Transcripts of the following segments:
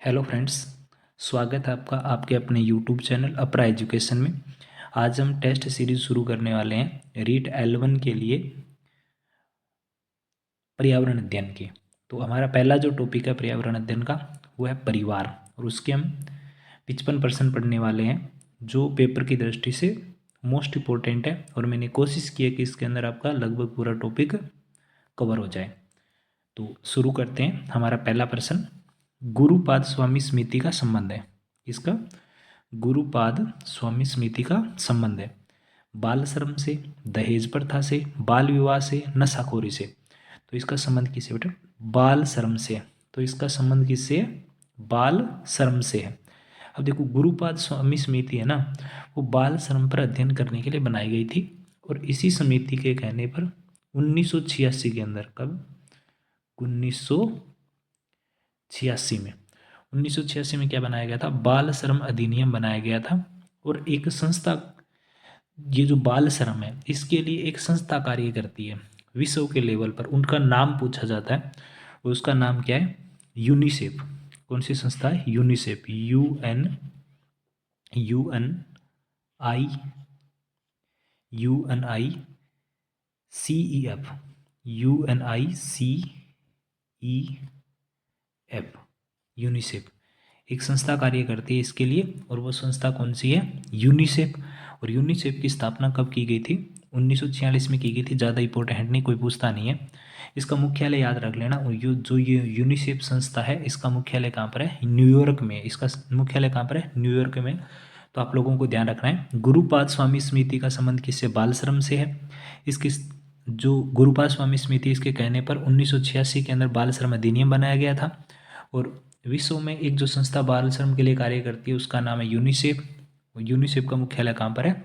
Hello friends. स्वागत है आपका आपके अपने यूट्यूब चैनल अपरा एजुकेशन में। आज हम टेस्ट सीरीज शुरू करने वाले हैं रीट L1 के लिए पर्यावरण अध्ययन की। तो हमारा पहला जो टॉपिक है पर्यावरण अध्ययन का वो है परिवार, और उसके हम 55% पढ़ने वाले हैं जो पेपर की दृष्टि से मोस्ट इम्पोर्टेंट है, और मैंने कोशिश की है कि इसके अंदर आपका लगभग पूरा टॉपिक कवर हो जाए। तो शुरू करते हैं। हमारा पहला प्रश्न, गुरुपाद स्वामी समिति का संबंध है। इसका गुरुपाद स्वामी समिति का संबंध है बाल श्रम से, दहेज प्रथा से, बाल विवाह से, नशाखोरी से। तो इसका संबंध किससे बेटा? बाल श्रम से। तो इसका संबंध किससे है? बाल श्रम से है। अब देखो, गुरुपाद स्वामी समिति है ना, वो बाल श्रम पर अध्ययन करने के लिए बनाई गई थी, और इसी समिति के कहने पर 1986 के अंदर, कब? 1986 में 1986 में क्या बनाया गया था? बाल श्रम अधिनियम बनाया गया था। और एक संस्था, ये जो बाल श्रम है इसके लिए एक संस्था कार्य करती है विश्व के लेवल पर। उनका नाम पूछा जाता है, उसका नाम क्या है? यूनिसेफ। कौन सी संस्था है? UNICEF. UN UNICEF UNICEF UNICEF एक संस्था कार्य करती है इसके लिए, और वो संस्था कौन सी है? यूनिसेफ। और यूनिसेफ की स्थापना कब की गई थी? 1946 में की गई थी। ज़्यादा इंपॉर्टेंट नहीं, कोई पूछता नहीं है। इसका मुख्यालय याद रख लेना। और ये यूनिसेफ संस्था है, इसका मुख्यालय कहाँ पर है? न्यूयॉर्क में। इसका मुख्यालय कहाँ पर है? न्यूयॉर्क में। तो आप लोगों को ध्यान रखना है। गुरुपाद स्वामी समिति का संबंध किससे? बाल श्रम से है। इसकी जो गुरुपाद स्वामी समिति, इसके कहने पर 1986 के अंदर बाल श्रम अधिनियम बनाया गया था। और विश्व में एक जो संस्था बाल श्रम के लिए कार्य करती है उसका नाम है यूनिसेफ। यूनिसेफ का मुख्यालय कहाँ पर है?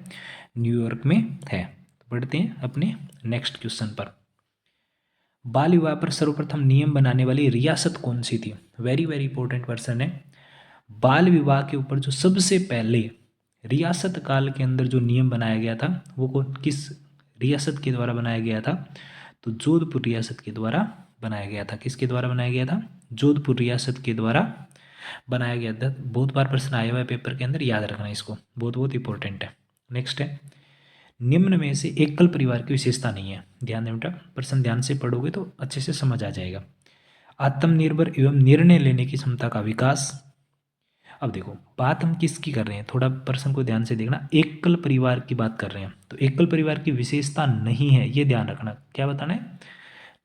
न्यूयॉर्क में है। तो बढ़ते हैं अपने नेक्स्ट क्वेश्चन पर। बाल विवाह पर सर्वप्रथम नियम बनाने वाली रियासत कौन सी थी? वेरी वेरी इंपॉर्टेंट क्वेश्चन है। बाल विवाह के ऊपर जो सबसे पहले रियासत काल के अंदर जो नियम बनाया गया था वो किस रियासत के द्वारा बनाया गया था? तो जोधपुर रियासत के द्वारा बनाया गया था। किसके द्वारा बनाया गया था? जोधपुर रियासत के द्वारा बनाया गया था। बहुत बार प्रश्न आया हुआ है पेपर के अंदर, याद रखना इसको, बहुत बहुत इंपॉर्टेंट है। नेक्स्ट है, निम्न में से एकल परिवार की विशेषता नहीं है। ध्यान दें बेटा, प्रश्न ध्यान से पढ़ोगे तो अच्छे से समझ आ जाएगा। आत्मनिर्भर एवं निर्णय लेने की क्षमता का विकास। अब देखो, बात हम किसकी कर रहे हैं, थोड़ा प्रश्न को ध्यान से देखना। एकल परिवार की बात कर रहे हैं, तो एकल परिवार की विशेषता नहीं है, ये ध्यान रखना। क्या बताना है?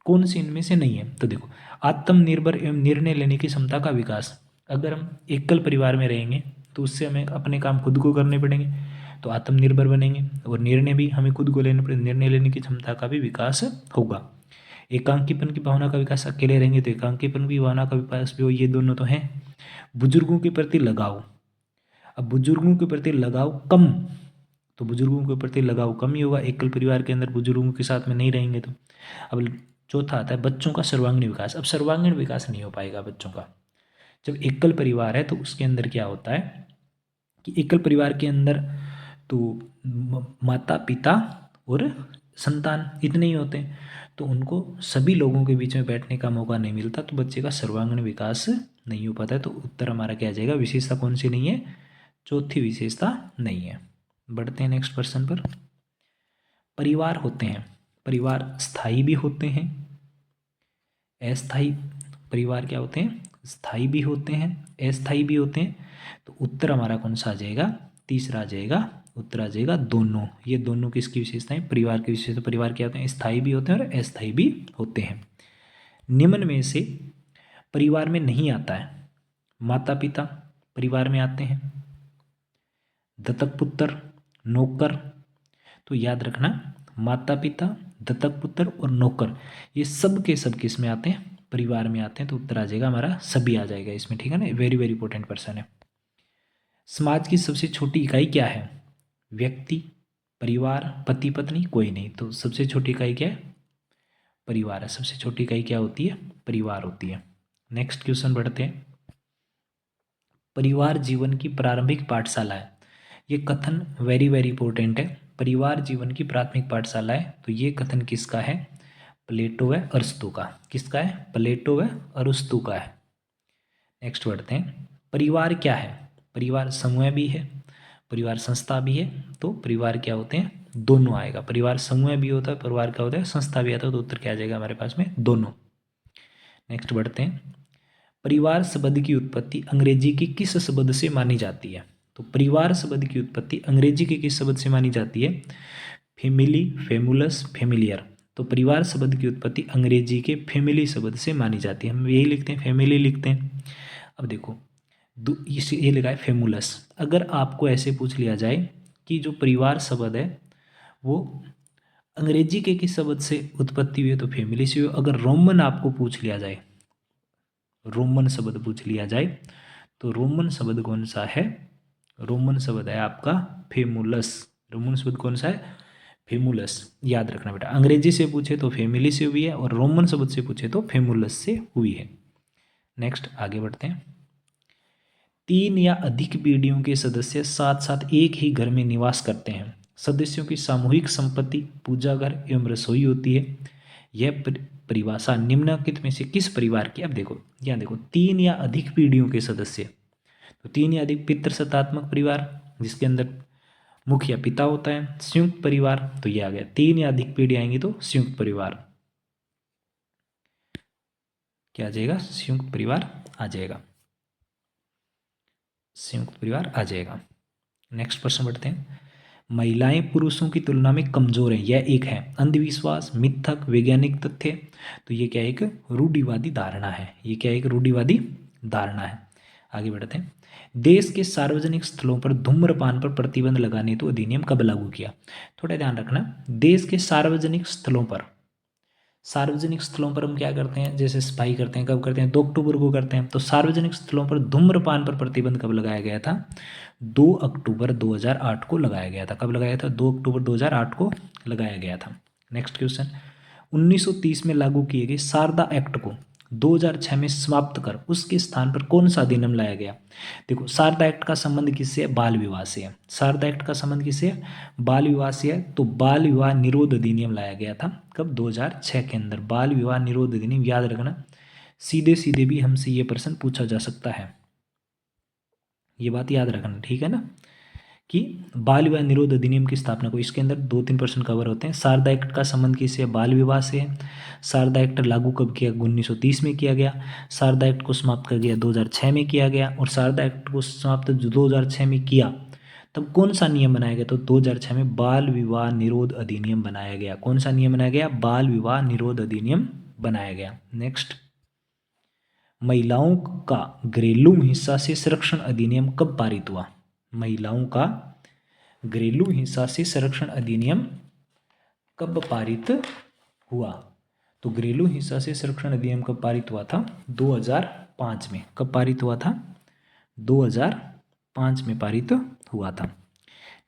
कौन सी इनमें से नहीं है? तो देखो, आत्मनिर्भर एवं निर्णय लेने की क्षमता का विकास। अगर हम एकल परिवार में रहेंगे तो उससे हमें अपने काम खुद को करने पड़ेंगे, तो आत्मनिर्भर बनेंगे, और निर्णय भी हमें खुद को लेने पड़ेंगे। निर्णय लेने की क्षमता का भी विकास होगा। एकांकीपन की भावना का विकास, अकेले रहेंगे तो एकांकीपन की भावना का विकास भी हो, ये दोनों तो हैं। बुजुर्गों के प्रति लगाव। अब बुजुर्गों के प्रति लगाव कम, तो बुजुर्गों के प्रति लगाव कम ही होगा एकल परिवार के अंदर, बुजुर्गों के साथ में नहीं रहेंगे तो। अब चौथा आता है बच्चों का सर्वांगीण विकास। अब सर्वांगीण विकास नहीं हो पाएगा बच्चों का। जब एकल परिवार है तो उसके अंदर क्या होता है कि एकल परिवार के अंदर तो माता पिता और संतान इतने ही होते हैं, तो उनको सभी लोगों के बीच में बैठने का मौका नहीं मिलता, तो बच्चे का सर्वांगीण विकास नहीं हो पाता है। तो उत्तर हमारा क्या आ जाएगा? विशेषता कौन सी नहीं है? चौथी विशेषता नहीं है। बढ़ते हैं नेक्स्ट क्वेश्चन पर। परिवार होते हैं, परिवार स्थायी भी होते हैं, अस्थायी परिवार क्या होते हैं? स्थायी भी होते हैं, अस्थायी भी होते हैं। तो उत्तर हमारा कौन सा आ जाएगा? तीसरा आ जाएगा। उत्तर आ जाएगा दोनों। ये दोनों किसकी विशेषताएं? परिवार की विशेषता। परिवार क्या होते हैं? स्थायी भी होते हैं और अस्थायी भी होते हैं। निम्न में से परिवार में नहीं आता है। माता पिता परिवार में आते हैं, दत्तक पुत्र, नौकर। तो याद रखना, माता पिता, दत्तक पुत्र और नौकर, ये सब के सब किस में आते हैं? परिवार में आते हैं। तो उत्तर आ जाएगा हमारा सभी आ जाएगा इसमें, ठीक है ना। वेरी वेरी इंपॉर्टेंट पर्सन है। समाज की सबसे छोटी इकाई क्या है? व्यक्ति, परिवार, पति पत्नी, कोई नहीं। तो सबसे छोटी इकाई क्या है? परिवार है। सबसे छोटी इकाई क्या होती है? परिवार होती है। नेक्स्ट क्वेश्चन बढ़ते हैं। परिवार जीवन की प्रारंभिक पाठशाला है। ये कथन वेरी वेरी इंपॉर्टेंट है। परिवार जीवन की प्राथमिक पाठशाला है, तो ये कथन किसका है? प्लेटो व अरस्तू का। किसका है? प्लेटो व अरस्तू का है। नेक्स्ट बढ़ते हैं, परिवार क्या है? परिवार समूह भी है, परिवार संस्था भी है, तो परिवार क्या होते हैं? दोनों आएगा। परिवार समूह भी होता है, परिवार क्या होता है? संस्था भी आता है, तो उत्तर क्या आ जाएगा हमारे पास में? दोनों। नेक्स्ट बढ़ते हैं, परिवार शब्द की उत्पत्ति अंग्रेजी के किस शब्द से मानी जाती है? तो परिवार शब्द की उत्पत्ति अंग्रेजी के किस शब्द से मानी जाती है? Family, famulus, familiar. तो परिवार शब्द की उत्पत्ति अंग्रेजी के फैमिली शब्द से मानी जाती है। हम यही लिखते हैं, फैमिली लिखते हैं। अब देखो, ये लिखा है फैमुलस। अगर आपको ऐसे पूछ लिया जाए कि जो परिवार शब्द है वो अंग्रेजी के किस शब्द से उत्पत्ति हुई है, तो फैमिली से हुई। अगर रोमन आपको पूछ लिया जाए, रोमन शब्द पूछ लिया जाए, तो रोमन शब्द कौन सा है? रोमन शब्द है आपका फेमुलस। रोमन शब्द कौन सा है? फेमुलस। याद रखना बेटा, अंग्रेजी से पूछे तो फैमिली से हुई है, और रोमन शब्द से पूछे तो फेमुलस से हुई है। नेक्स्ट आगे बढ़ते हैं, 3 या अधिक पीढ़ियों के सदस्य साथ साथ एक ही घर में निवास करते हैं। सदस्यों की सामूहिक संपत्ति पूजा घर एवं रसोई होती है। यह परिभाषा निम्नलिखित में से किस परिवार की? अब देखो, यहाँ देखो, 3 या अधिक पीढ़ियों के सदस्य, तो 3 या अधिक पितृसत्तात्मक परिवार जिसके अंदर मुखिया पिता होता है। संयुक्त परिवार, तो ये आ गया, 3 या अधिक पीढ़ी आएंगी तो संयुक्त परिवार। क्या आ जाएगा? संयुक्त परिवार आ जाएगा, संयुक्त परिवार आ जाएगा। नेक्स्ट प्रश्न बढ़ते हैं, महिलाएं पुरुषों की तुलना में कमजोर हैं, यह एक है अंधविश्वास, मिथक, वैज्ञानिक तथ्य? तो ये क्या, एक रूढ़िवादी धारणा है। ये क्या, एक रूढ़िवादी धारणा है। आगे बढ़ते हैं, देश के सार्वजनिक स्थलों पर धूम्रपान पर प्रतिबंध लगाने तो अधिनियम कब लागू किया? थोड़ा ध्यान रखना, देश के सार्वजनिक स्थलों पर, सार्वजनिक स्थलों पर हम क्या करते हैं, जैसे सफाई करते हैं, कब करते हैं? 2 अक्टूबर को करते हैं। तो सार्वजनिक स्थलों पर धूम्रपान पर प्रतिबंध कब लगाया गया था? 2 अक्टूबर 2008 को लगाया गया था। कब लगाया था? 2 अक्टूबर 2008 को लगाया गया था। नेक्स्ट क्वेश्चन, 1930 में लागू किए गए शारदा एक्ट को 2006 में समाप्त कर उसके स्थान पर कौन सा अधिनियम लाया गया? देखो, शारदा एक्ट का संबंध किससे है? बाल विवाह से है। शारदा एक्ट का संबंध किससे है? बाल विवाह से है। तो बाल विवाह निरोध अधिनियम लाया गया था। कब? 2006 के अंदर बाल विवाह निरोध अधिनियम। याद रखना, सीधे सीधे भी हमसे ये प्रश्न पूछा जा सकता है, ये बात याद रखना, ठीक है ना, कि बाल विवाह निरोध अधिनियम की स्थापना को, इसके अंदर 2-3 प्रश्न कवर होते हैं। शारदा एक्ट का संबंध किससे? बाल विवाह से है। शारदा एक्ट लागू कब किया? 1930 में किया गया। शारदा एक्ट को समाप्त कर दिया 2006 में किया गया। और शारदा एक्ट को समाप्त 2006 में किया, तब कौन सा नियम बनाया गया? तो 2006 में बाल विवाह निरोध अधिनियम बनाया गया। कौन सा नियम बनाया गया? बाल विवाह निरोध अधिनियम बनाया गया। नेक्स्ट, महिलाओं का घरेलू हिंसा से संरक्षण अधिनियम कब पारित हुआ? महिलाओं का घरेलू हिंसा से संरक्षण अधिनियम कब पारित हुआ? तो घरेलू हिंसा से संरक्षण अधिनियम कब पारित हुआ था? 2005 में। कब पारित हुआ था? 2005 में पारित हुआ था।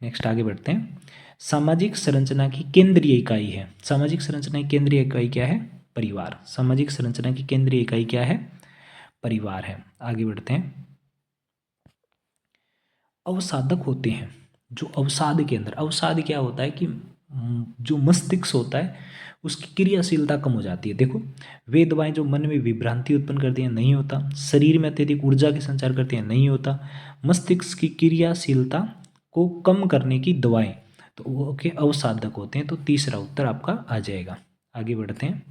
नेक्स्ट आगे बढ़ते हैं, सामाजिक संरचना की केंद्रीय इकाई है। सामाजिक संरचना की केंद्रीय इकाई क्या है? परिवार। सामाजिक संरचना की केंद्रीय इकाई क्या है? परिवार है। आगे बढ़ते हैं, अवसादक होते हैं जो अवसाद के अंदर, अवसाद क्या होता है कि जो मस्तिष्क होता है उसकी क्रियाशीलता कम हो जाती है। देखो, वे दवाएं जो मन में विभ्रांति उत्पन्न करती हैं, नहीं होता। शरीर में अत्यधिक ऊर्जा के संचार करती हैं, नहीं होता। मस्तिष्क की क्रियाशीलता को कम करने की दवाएं, तो वो के अवसाधक होते हैं। तो तीसरा उत्तर आपका आ जाएगा। आगे बढ़ते हैं,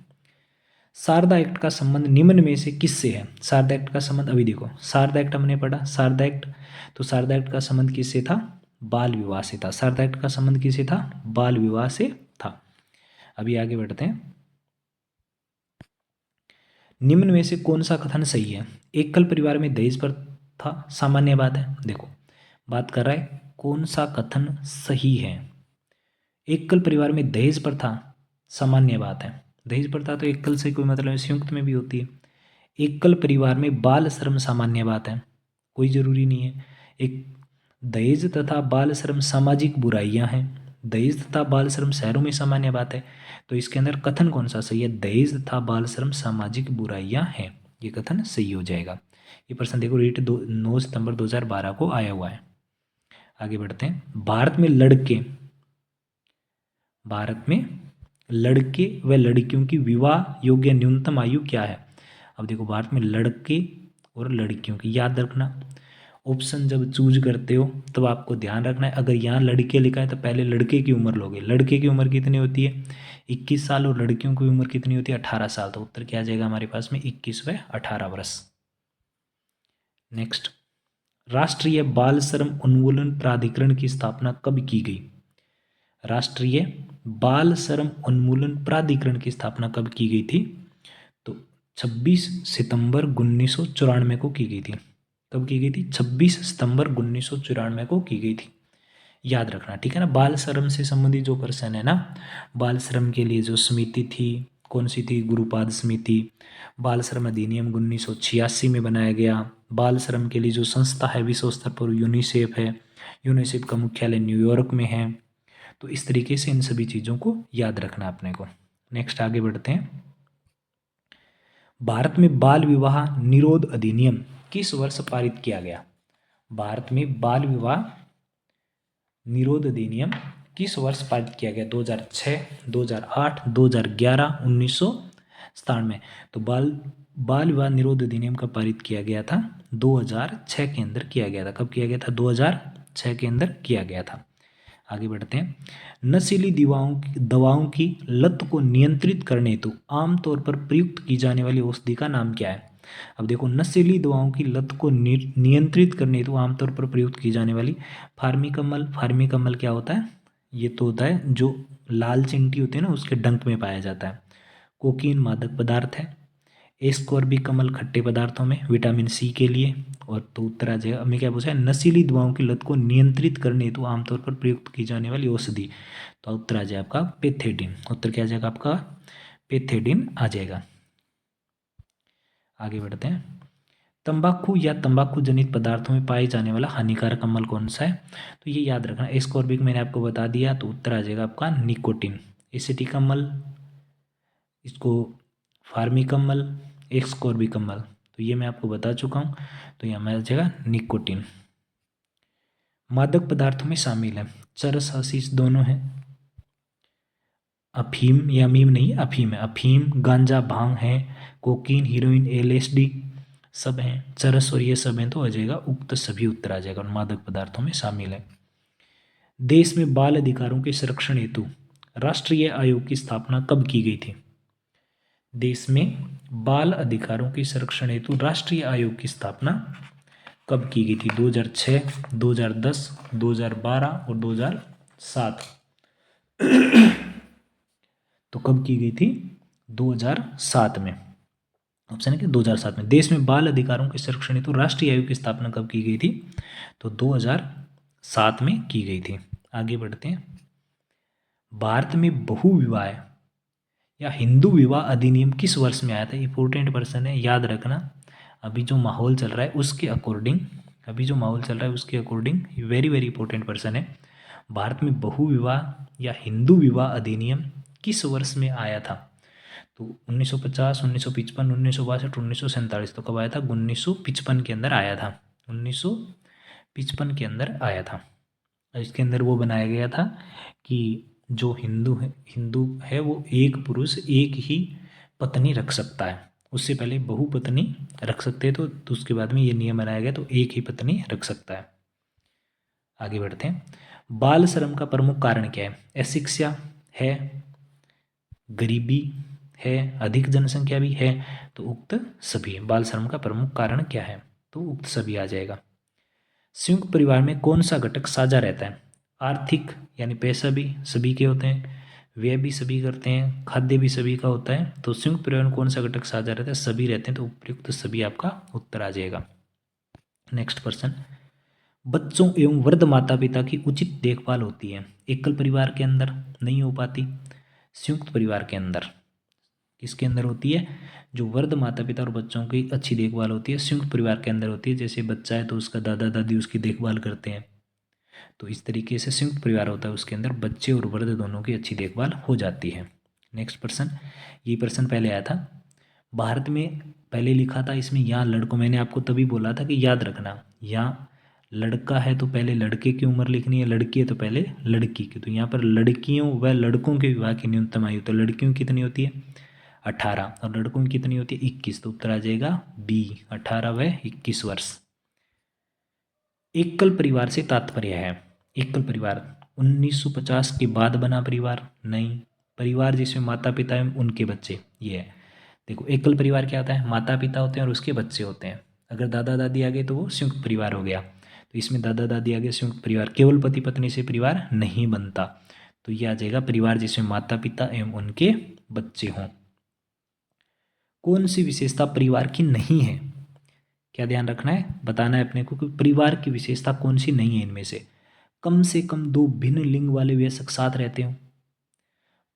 शारदा एक्ट का संबंध निम्न में से किससे है? शारदा एक्ट का संबंध, अभी देखो, शारदा एक्ट हमने पढ़ा, शारदा एक्ट, तो शारदा एक्ट का संबंध किससे था? बाल विवाह से था। शारदा एक्ट का संबंध किससे था? बाल विवाह से था। अभी आगे बढ़ते हैं, निम्न में से कौन सा कथन सही है? एकल परिवार में दहेज प्रथा सामान्य बात है। देखो, बात कर रहा है कौन सा कथन सही है। एकल परिवार में दहेज प्रथा सामान्य बात है। दहेज प्रथा तो एकल से कोई मतलब, संयुक्त में भी होती है। एकल परिवार में बाल श्रम सामान्य बात है, कोई जरूरी नहीं है। एक दहेज तथा बाल श्रम सामाजिक बुराइयां हैं। दहेज तथा बाल श्रम शहरों में सामान्य बात है। तो इसके अंदर कथन कौन सा सही है? दहेज तथा बाल श्रम सामाजिक बुराइयां हैं, ये कथन सही हो जाएगा। ये प्रश्न देखो, रेट 9 सितंबर 2012 को आया हुआ है। आगे बढ़ते हैं, भारत में लड़के व लड़कियों की विवाह योग्य न्यूनतम आयु क्या है? अब देखो, भारत में लड़के और लड़कियों की। याद रखना, ऑप्शन जब चूज करते हो तब आपको ध्यान रखना है, अगर यहाँ लड़के लिखा है तो पहले लड़के की उम्र लोगे। लड़के की उम्र कितनी होती है? 21 साल, और लड़कियों की उम्र कितनी होती है? 18 साल। तो उत्तर क्या आ जाएगा हमारे पास में? 21 व 18 वर्ष। नेक्स्ट, राष्ट्रीय बाल श्रम उन्मूलन प्राधिकरण की स्थापना कब की गई? राष्ट्रीय बाल श्रम उन्मूलन प्राधिकरण की स्थापना कब की गई थी? तो 26 सितंबर 1994 को की गई थी। कब की गई थी? 26 सितंबर 1994 को की गई थी। याद रखना, ठीक है ना। बाल श्रम से संबंधित जो पर्सन है ना, बाल श्रम के लिए जो समिति थी, कौन सी थी? गुरुपाद समिति। बाल श्रम अधिनियम 1986 में बनाया गया। बाल श्रम के लिए जो संस्था है विश्व स्तर पर यूनिसेफ है। यूनिसेफ का मुख्यालय न्यूयॉर्क में है। तो इस तरीके से इन सभी चीज़ों को याद रखना अपने को। नेक्स्ट आगे बढ़ते हैं। भारत में बाल विवाह निरोध अधिनियम किस वर्ष पारित किया गया? भारत में बाल विवाह निरोध अधिनियम किस वर्ष पारित किया गया? 2006, 2008, 2011, 1997। तो बाल विवाह निरोध अधिनियम कब पारित किया गया था? 2006 के अंदर किया गया था। कब किया गया था? 2006 के अंदर किया गया था। आगे बढ़ते हैं। नशीली दवाओं की लत को नियंत्रित करने हेतु आमतौर पर प्रयुक्त की जाने वाली औषधि का नाम क्या है? अब देखो, नशीली दवाओं की लत को नियंत्रित करने हेतु आमतौर पर प्रयुक्त की जाने वाली फार्मिकमल। फार्मिकमल क्या होता है? ये तो होता है जो लाल चिंटी होती है ना, उसके डंक में पाया जाता है। कोकीन मादक पदार्थ है। एस्कॉर्बिकमल खट्टे पदार्थों में, विटामिन सी के लिए। और तो उत्तर आ जाएगा, हमें क्या पूछा है? नशीली दवाओं की लत को नियंत्रित करने हेतु आमतौर पर प्रयुक्त की जाने वाली औषधि। तो उत्तर आ जाएगा आपका पेथेडिन। उत्तर क्या आ जाएगा आपका? पेथेडिन आ जाएगा। आगे बढ़ते हैं। तंबाकू या तंबाकू जनित पदार्थों में पाए जाने वाला हानिकारक अम्ल कौन सा है? तो ये याद रखना, एस्कॉर्बिक मैंने आपको बता दिया, तो उत्तर आ जाएगा आपका निकोटिन। एसिटिक अम्ल, इसको फार्मिकमल, एस्कॉर्बिकमल, तो ये मैं आपको बता चुका हूँ। तो यहाँ में आ जाएगा निकोटिन। मादक पदार्थों में शामिल है, चरस हशीश दोनों हैं। अफीम या मीम नहीं, अफीम है। अफीम, गांजा, भांग है। कोकीन, हीरोइन, एलएसडी सब हैं। चरस और ये सब हैं, तो आ जाएगा उक्त सभी उत्तर आ जाएगा, और मादक पदार्थों में शामिल है। देश में बाल अधिकारों के संरक्षण हेतु राष्ट्रीय आयोग की स्थापना कब की गई थी? देश में बाल अधिकारों के संरक्षण हेतु राष्ट्रीय आयोग की स्थापना कब की गई थी? 2006, 2010, 2012 और 2007। तो कब की गई थी? 2007 में। ऑप्शन है कि 2007 में। देश में बाल अधिकारों के संरक्षण हेतु राष्ट्रीय आयोग की स्थापना कब की गई थी? तो 2007 में की गई थी। आगे बढ़ते हैं। भारत में बहुविवाह या हिंदू विवाह अधिनियम किस वर्ष में आया था? इंपॉर्टेंट पर्सन है, याद रखना। अभी जो माहौल चल रहा है उसके according, very very important person है। भारत में बहुविवाह या हिंदू विवाह अधिनियम किस वर्ष में आया था? तो 1950, 1955, 1962, 1947। तो कब आया था? 1955 के अंदर आया था। 1955 के अंदर आया था। इसके अंदर वो बनाया गया था कि जो हिंदू है वो एक पुरुष एक ही पत्नी रख सकता है। उससे पहले बहुपत्नी रख सकते हैं, तो उसके बाद में ये नियम बनाया गया, तो एक ही पत्नी रख सकता है। आगे बढ़ते हैं। बाल श्रम का प्रमुख कारण क्या है? अशिक्षा है, गरीबी है, अधिक जनसंख्या भी है, तो उक्त सभी। बाल श्रम का प्रमुख कारण क्या है? तो उक्त सभी आ जाएगा। संयुक्त परिवार में कौन सा घटक साझा रहता है? आर्थिक यानी पैसा भी सभी के होते हैं, व्यय भी सभी करते हैं, खाद्य भी सभी का होता है। तो संयुक्त परिवार में कौन सा घटक साझा रहता है? सभी रहते हैं, तो उपयुक्त सभी आपका उत्तर आ जाएगा। नेक्स्ट प्रश्न। बच्चों एवं वृद्ध माता पिता की उचित देखभाल होती है, एकल परिवार के अंदर नहीं हो पाती, संयुक्त परिवार के अंदर। किसके अंदर होती है? जो वृद्ध माता पिता और बच्चों की अच्छी देखभाल होती है संयुक्त परिवार के अंदर होती है। जैसे बच्चा है तो उसका दादा दादी उसकी देखभाल करते हैं, तो इस तरीके से संयुक्त परिवार होता है, उसके अंदर बच्चे और वृद्ध दोनों की अच्छी देखभाल हो जाती है। नेक्स्ट प्रश्न, ये प्रश्न पहले आया था। भारत में पहले लिखा था इसमें यहाँ लड़कों, मैंने आपको तभी बोला था कि याद रखना, यहाँ लड़का है तो पहले लड़के की उम्र लिखनी है, लड़की है तो पहले लड़की की। तो यहाँ पर लड़कियों व लड़कों के विवाह की न्यूनतम आयु, तो लड़कियों की कितनी होती है? 18, और लड़कों की कितनी होती है 21, तो उत्तर आ जाएगा बी 18 व 21 वर्ष। एकल परिवार से तात्पर्य है, एकल परिवार 1950 के बाद बना परिवार नहीं, परिवार जिसमें माता पिता एवं उनके बच्चे, ये है। देखो एकल परिवार क्या होता है, माता पिता होते हैं और उसके बच्चे होते हैं। अगर दादा दादी आ गए तो वो संयुक्त परिवार हो गया, तो इसमें दादा दादी आ गए संयुक्त परिवार, केवल पति पत्नी से परिवार नहीं बनता, तो ये आ जाएगा परिवार जिसमें माता पिता एवं उनके बच्चे हों। कौन सी विशेषता परिवार की नहीं है, क्या ध्यान रखना है, बताना है अपने को कि परिवार की विशेषता कौन सी नहीं है इनमें से कम दो भिन्न लिंग वाले वयस्क साथ रहते हो,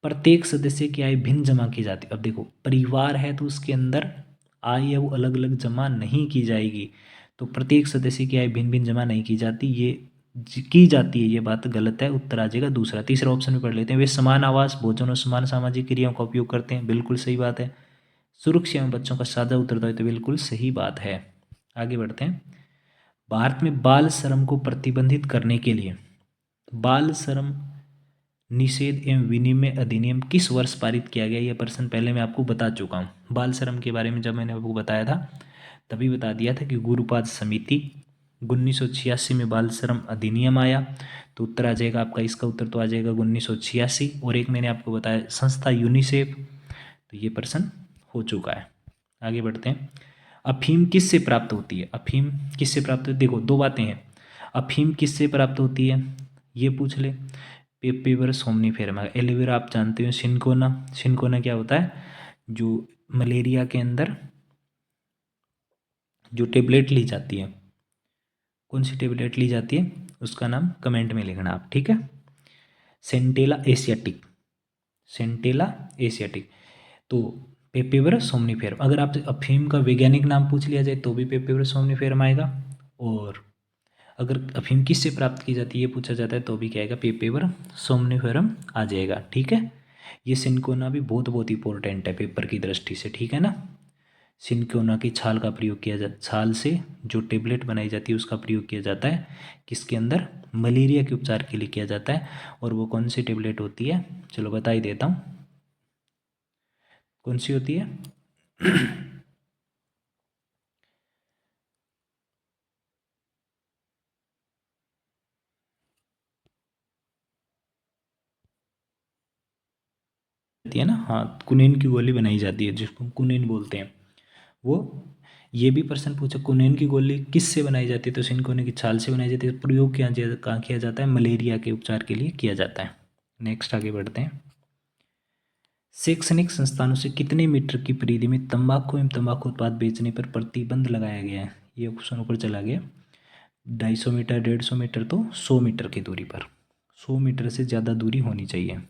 प्रत्येक सदस्य की आय भिन्न जमा की जाती है। अब देखो परिवार है तो उसके अंदर आय है वो अलग अलग जमा नहीं की जाएगी, तो प्रत्येक सदस्य की आय भिन्न भिन्न जमा नहीं की जाती, ये की जाती है, ये बात गलत है, उत्तर आ जाएगा दूसरा। तीसरा ऑप्शन में पढ़ लेते हैं, वे समान आवास भोजन और समान सामाजिक क्रियाओं का उपयोग करते हैं, बिल्कुल सही बात है। सुरक्षा एवं बच्चों का साझा उत्तरदायित्व, बिल्कुल सही बात है। आगे बढ़ते हैं, भारत में बाल श्रम को प्रतिबंधित करने के लिए बाल श्रम निषेध एवं विनिमय अधिनियम किस वर्ष पारित किया गया, यह प्रश्न पहले मैं आपको बता चुका हूँ। बाल श्रम के बारे में जब मैंने आपको बताया था तभी बता दिया था कि गुरुपाद समिति 1986 में बाल श्रम अधिनियम आया, तो उत्तर आ जाएगा आपका, इसका उत्तर तो आ जाएगा 1986। और एक मैंने आपको बताया संस्था यूनिसेफ, तो ये प्रश्न हो चुका है। आगे बढ़ते हैं, अफीम किससे प्राप्त होती है, अफीम किससे प्राप्त होती है, देखो दो बातें हैं, अफीम किससे प्राप्त होती है ये पूछ ले, पेपर सोमनीफेरम, एलोवेरा आप जानते हो, सिनकोना, सिनकोना क्या होता है, जो मलेरिया के अंदर जो टेबलेट ली जाती है, कौन सी टेबलेट ली जाती है उसका नाम कमेंट में लिखना आप, ठीक है। सेंटेला एशियाटिक, सेंटेला एशियाटिक, तो पेपेवर सोमनीफेरम, अगर आप अफीम का वैज्ञानिक नाम पूछ लिया जाए तो भी पेपेवर सोमनीफेरम आएगा, और अगर अफीम किससे प्राप्त की जाती है ये पूछा जाता है तो भी क्या आएगा, पेपेवर सोमनीफेरम आ जाएगा, ठीक है। ये सिनकोना भी बहुत बहुत इंपॉर्टेंट है पेपर की दृष्टि से, ठीक है ना। सिनकोना की छाल का प्रयोग किया जाता, छाल से जो टेबलेट बनाई जाती है उसका प्रयोग किया जाता है किसके अंदर, मलेरिया के उपचार के लिए किया जाता है, और वो कौन सी टेबलेट होती है, चलो बता ही देता हूँ कौन सी होती है। है ना, हाँ कुनेन की गोली बनाई जाती है जिसको कुनेन बोलते हैं वो। ये भी प्रश्न पूछा कुनेन की गोली किससे बनाई जाती है, तो सिनकोना की छाल से बनाई जाती है, प्रयोग कहाँ किया जाता है, मलेरिया के उपचार के लिए किया जाता है। नेक्स्ट आगे बढ़ते हैं, शैक्षणिक संस्थानों से कितने मीटर की परिधि में तंबाकू एवं तंबाकू उत्पाद बेचने पर प्रतिबंध लगाया गया है, ये क्वेश्चन ऊपर चला गया, 250 मीटर 150 मीटर तो 100 मीटर की दूरी पर, 100 मीटर से ज़्यादा दूरी होनी चाहिए।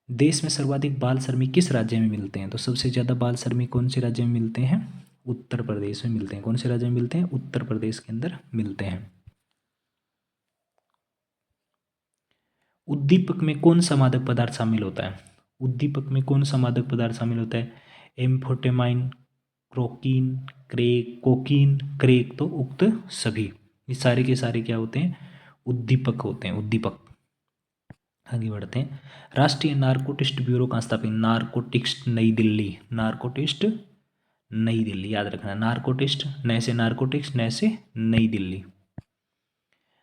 देश में सर्वाधिक बाल श्रमिक किस राज्य में मिलते हैं, तो सबसे ज़्यादा बाल श्रमिक कौन से राज्य में मिलते हैं, उत्तर प्रदेश में मिलते हैं, कौन से राज्य में मिलते हैं, उत्तर प्रदेश के अंदर मिलते हैं। उद्दीपक में कौन सा मादक पदार्थ शामिल होता है, उद्दीपक में कौन सा मादक पदार्थ शामिल होता है, एम्फोटेमाइन, क्रोकीन, क्रेक, कोकीन, क्रेक, तो उक्त सभी, ये सारे के सारे क्या होते हैं, उद्दीपक होते हैं, उद्दीपक। आगे बढ़ते हैं, राष्ट्रीय नारकोटिक्स ब्यूरो कहाँ स्थापित, नारकोटिक्स नई दिल्ली, नारकोटिक्स नई दिल्ली, याद रखना, नारकोटिक्स नए से नारकोटिक्स नए से नई दिल्ली।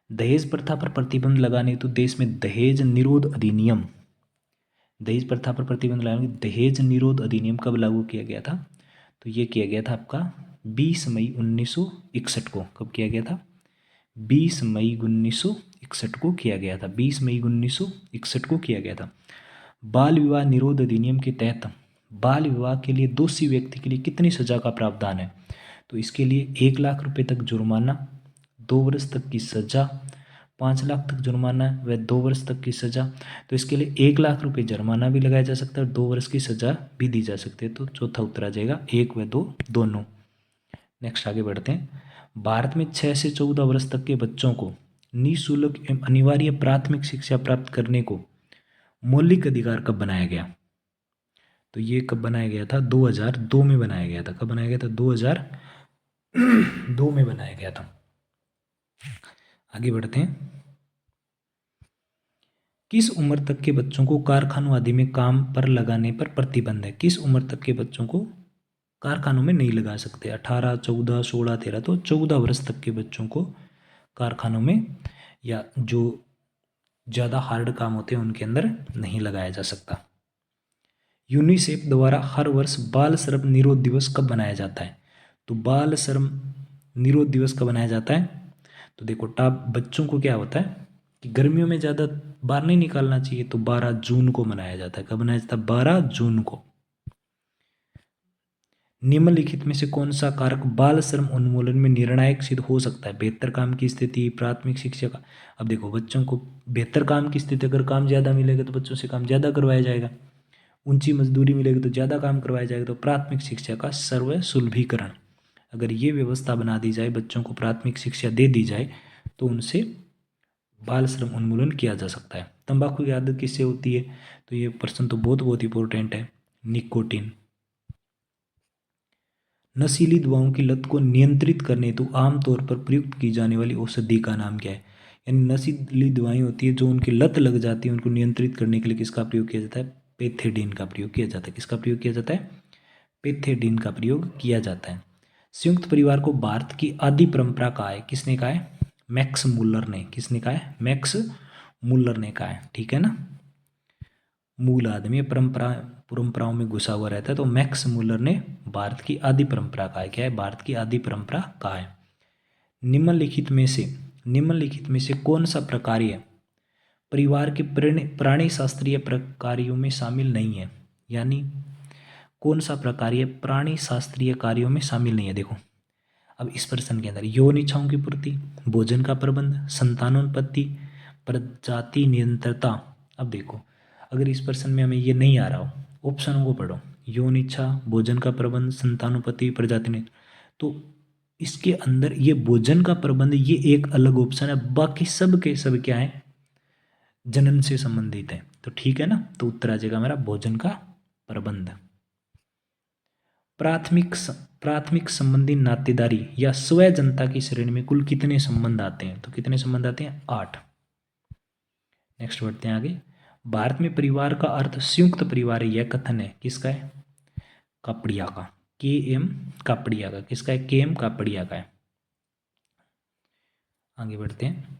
दहेज प्रथा पर प्रतिबंध लगाने तो देश में दहेज निरोध अधिनियम, दहेज प्रथा पर प्रतिबंध लगाने दहेज निरोध अधिनियम कब लागू किया गया था, तो ये किया गया था आपका 20 मई 1961 को, कब किया गया था, 20 मई 1961 को किया गया था, 20 मई 1961 को किया गया था। बाल विवाह निरोध अधिनियम के तहत बाल विवाह के लिए दोषी व्यक्ति के लिए कितनी सजा का प्रावधान है, तो इसके लिए 1 लाख रुपए तक जुर्माना, 2 वर्ष तक की सजा, 5 लाख तक जुर्माना व 2 वर्ष तक की सजा, तो इसके लिए 1 लाख रुपए जुर्माना भी लगाया जा सकता है और 2 वर्ष की सजा भी दी जा सकती है, तो चौथा उत्तर आ जाएगा 1 व 2 दोनों। नेक्स्ट आगे बढ़ते हैं, भारत में 6 से 14 वर्ष तक के बच्चों को निःशुल्क एवं अनिवार्य प्राथमिक शिक्षा प्राप्त करने को मौलिक अधिकार कब बनाया गया, तो ये कब बनाया गया था, 2002 में बनाया गया था, कब बनाया गया था, 2002 में बनाया गया था। आगे बढ़ते हैं, किस उम्र तक के बच्चों को कारखानों आदि में काम पर लगाने पर प्रतिबंध है? किस उम्र तक के बच्चों को कारखानों में नहीं लगा सकते? 18, 14, 16, 13। तो 14 वर्ष तक के बच्चों को कारखानों में या जो ज़्यादा हार्ड काम होते हैं उनके अंदर नहीं लगाया जा सकता। यूनिसेफ द्वारा हर वर्ष बाल श्रम निरोध दिवस कब मनाया जाता है? तो बाल श्रम निरोध दिवस कब मनाया जाता है? तो देखो टाप बच्चों को क्या होता है कि गर्मियों में ज़्यादा बाहर नहीं निकालना चाहिए, तो 12 जून को मनाया जाता है। कब मनाया जाता है? 12 जून को। निम्नलिखित में से कौन सा कारक बाल श्रम उन्मूलन में निर्णायक सिद्ध हो सकता है? बेहतर काम की स्थिति, प्राथमिक शिक्षा का। अब देखो बच्चों को बेहतर काम की स्थिति, अगर काम ज़्यादा मिलेगा तो बच्चों से काम ज़्यादा करवाया जाएगा। ऊंची मजदूरी मिलेगी तो ज़्यादा काम करवाया जाएगा। तो प्राथमिक शिक्षा का सर्वसुलभीकरण, अगर ये व्यवस्था बना दी जाए, बच्चों को प्राथमिक शिक्षा दे दी जाए, तो उनसे बाल श्रम उन्मूलन किया जा सकता है। तंबाकू की आदत किससे होती है? तो ये प्रश्न तो बहुत इंपॉर्टेंट है। निकोटीन। नशीली दवाओं की लत को नियंत्रित करने हेतु आमतौर पर प्रयुक्त की जाने वाली औषधि का नाम क्या है? यानी नशीली दवाएं होती है जो उनकी लत लग जाती है, उनको नियंत्रित करने के लिए किसका प्रयोग किया जाता है? पेथेडिन का प्रयोग किया जाता है। किसका प्रयोग किया जाता है? पेथेडिन का प्रयोग किया जाता है। संयुक्त परिवार को भारत की आदि परंपरा कहा है। किसने कहा है? मैक्स मुल्लर ने। किसने कहा है? मैक्स मुल्लर ने कहा है। ठीक है ना, मूल आदमी परंपराओं में घुसा हुआ रहता है। तो मैक्स मुल्लर ने भारत की आदि परंपरा कहा है। क्या है? भारत की आदि परंपरा कहा है। निम्नलिखित में से कौन सा प्रकार्य परिवार के प्राणी शास्त्रीय प्रकार्यों में शामिल नहीं है? यानी कौन सा प्रकार्य प्राणी शास्त्रीय कार्यों में शामिल नहीं है? देखो अब इस प्रश्न के अंदर यौन इच्छाओं की पूर्ति, भोजन का प्रबंध, संतानोत्पत्ति, प्रजाति निरंतरता। अब देखो अगर इस प्रश्न में हमें ये नहीं आ रहा हो, ऑप्शनों को पढ़ो। यौन इच्छा, भोजन का प्रबंध, संतानोत्पत्ति, प्रजाति निरंतर। तो इसके अंदर ये भोजन का प्रबंध ये एक अलग ऑप्शन है, बाकी सब के सब क्या है? जनन से संबंधित है। तो ठीक है ना, तो उत्तर आ जाएगा हमारा भोजन का प्रबंध। प्राथमिक संबंधी नातेदारी या स्वय जनता की श्रेणी में कुल कितने संबंध आते हैं? तो कितने संबंध आते हैं? 8। नेक्स्ट बढ़ते हैं आगे। भारत में परिवार का अर्थ संयुक्त परिवार है, यह कथन है किसका है? कापड़िया का। के.एम. कापड़िया का। किसका है? के.एम. कापड़िया का है। आगे बढ़ते हैं।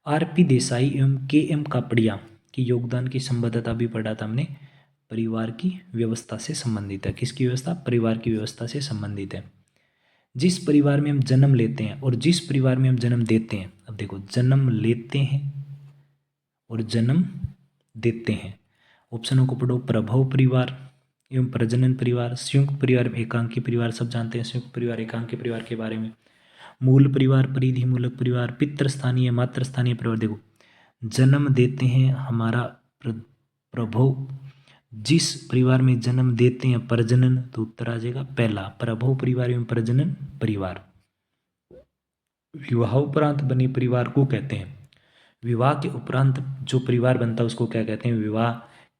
आर.पी. देसाई एवं के.एम. कापड़िया के योगदान की संबद्धता भी पढ़ा था हमने। परिवार की व्यवस्था से संबंधित है। किसकी व्यवस्था? परिवार की व्यवस्था से संबंधित है। जिस परिवार में हम जन्म लेते हैं और जिस परिवार में हम जन्म देते हैं, अब देखो जन्म लेते हैं और जन्म देते हैं। ऑप्शनों को पढ़ो। प्रभव परिवार एवं प्रजनन परिवार, संयुक्त परिवार, एकांकी परिवार। सब जानते हैं संयुक्त परिवार, एकांकी परिवार के बारे में। मूल परिवार, परिधि मूलक परिवार, पितृस्थानीय, मातृस्थानीय परिवार। देखो जन्म देते हैं हमारा प्रभव, जिस परिवार में जन्म देते हैं प्रजनन, तो उत्तर आ जाएगा पहला, प्रभव परिवार एवं प्रजनन परिवार। विवाह उपरांत बने परिवार को कहते हैं, विवाह के उपरांत जो परिवार बनता है उसको क्या कहते हैं? विवाह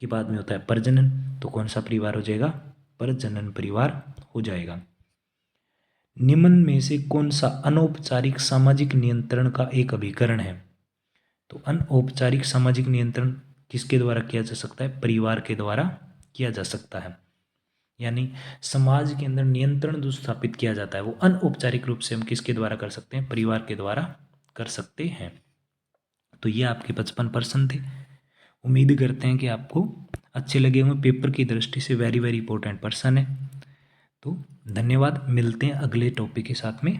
के बाद में होता है प्रजनन। तो कौन सा परिवार हो जाएगा? प्रजनन परिवार हो जाएगा। निम्न में से कौन सा अनौपचारिक सामाजिक नियंत्रण का एक अभिकरण है? तो अनौपचारिक सामाजिक नियंत्रण किसके द्वारा किया जा सकता है? परिवार के द्वारा किया जा सकता है। यानी समाज के अंदर नियंत्रण जो स्थापित किया जाता है वो अनौपचारिक रूप से हम किसके द्वारा कर सकते हैं? परिवार के द्वारा कर सकते हैं। तो ये आपके 55 प्रश्न थे। उम्मीद करते हैं कि आपको अच्छे लगे होंगे। पेपर की दृष्टि से वेरी इंपॉर्टेंट प्रश्न है। तो धन्यवाद, मिलते हैं अगले टॉपिक के साथ में।